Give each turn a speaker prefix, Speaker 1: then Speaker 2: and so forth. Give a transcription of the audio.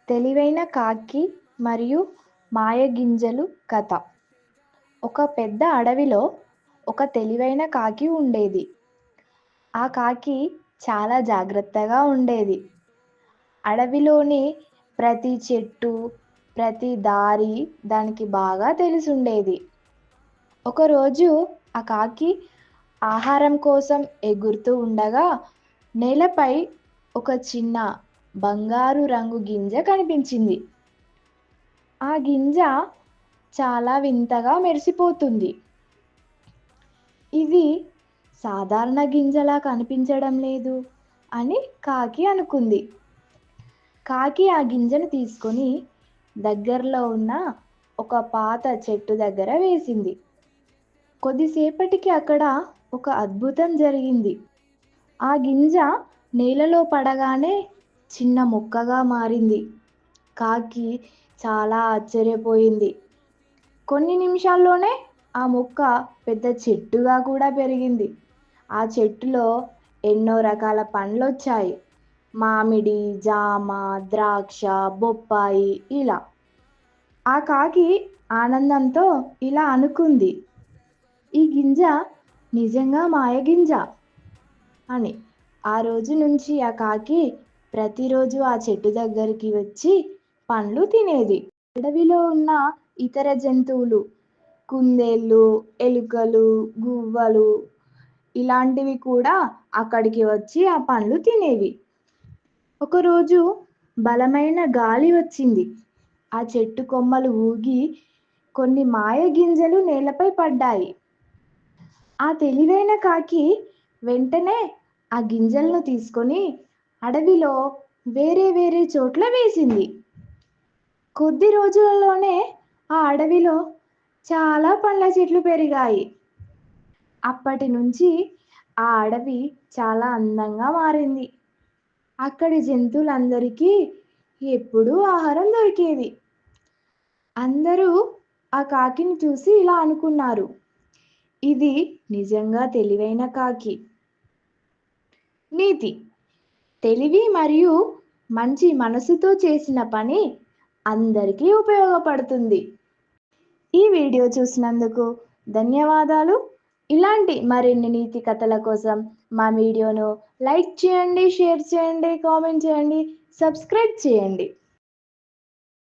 Speaker 1: తెలివైన కాకి మరియు మాయగింజలు కథ. ఒక పెద్ద అడవిలో ఒక తెలివైన కాకి ఉండేది. ఆ కాకి చాలా జాగ్రత్తగా ఉండేది. అడవిలోని ప్రతి చెట్టు, ప్రతి దారి దానికి బాగా తెలిసుండేది. ఒకరోజు ఆ కాకి ఆహారం కోసం ఎగురుతూ ఉండగా నేలపై ఒక చిన్న బంగారు రంగు గింజ కనిపించింది. ఆ గింజ చాలా వింతగా మెరిసిపోతుంది. ఇది సాధారణ గింజలా కనిపించడం లేదు అని కాకి అనుకుంది. కాకి ఆ గింజను తీసుకొని దగ్గరలో ఉన్న ఒక పాత చెట్టు దగ్గర వేసింది. కొద్దిసేపటికి అక్కడ ఒక అద్భుతం జరిగింది. ఆ గింజ నేలలో పడగానే చిన్న మొక్కగా మారింది. కాకి చాలా ఆశ్చర్యపోయింది. కొన్ని నిమిషాల్లోనే ఆ మొక్క పెద్ద చెట్టుగా కూడా పెరిగింది. ఆ చెట్టులో ఎన్నో రకాల పండ్లొచ్చాయి. మామిడి, జామ, ద్రాక్ష, బొప్పాయి ఇలా. ఆ కాకి ఆనందంతో ఇలా అనుకుంది, ఈ గింజ నిజంగా మాయగింజ అని. ఆ రోజు నుంచి ఆ కాకి ప్రతిరోజు ఆ చెట్టు దగ్గరికి వచ్చి పండ్లు తినేది. అడవిలో ఉన్న ఇతర జంతువులు, కుందేళ్ళు, ఎలుకలు, గువ్వలు ఇలాంటివి కూడా అక్కడికి వచ్చి ఆ పండ్లు తినేవి. ఒకరోజు బలమైన గాలి వచ్చింది. ఆ చెట్టు కొమ్మలు ఊగి కొన్ని మాయ గింజలు నేలపై పడ్డాయి. ఆ తెలివైన కాకి వెంటనే ఆ గింజలను తీసుకొని అడవిలో వేరే వేరే చోట్ల వేసింది. కొద్ది రోజులలోనే ఆ అడవిలో చాలా పండ్ల చెట్లు పెరిగాయి. అప్పటి నుంచి ఆ అడవి చాలా అందంగా మారింది. అక్కడి జంతువులందరికీ ఎప్పుడూ ఆహారం దొరికేది. అందరూ ఆ కాకిని చూసి ఇలా అనుకున్నారు, ఇది నిజంగా తెలివైన కాకి. నీతి: తెలివి మరియు మంచి మనసుతో చేసిన పని అందరికీ ఉపయోగపడుతుంది. ఈ వీడియో చూసినందుకు ధన్యవాదాలు. ఇలాంటి మరిన్ని నీతి కథల కోసం మా వీడియోను లైక్ చేయండి, షేర్ చేయండి, కామెంట్ చేయండి, సబ్స్క్రైబ్ చేయండి.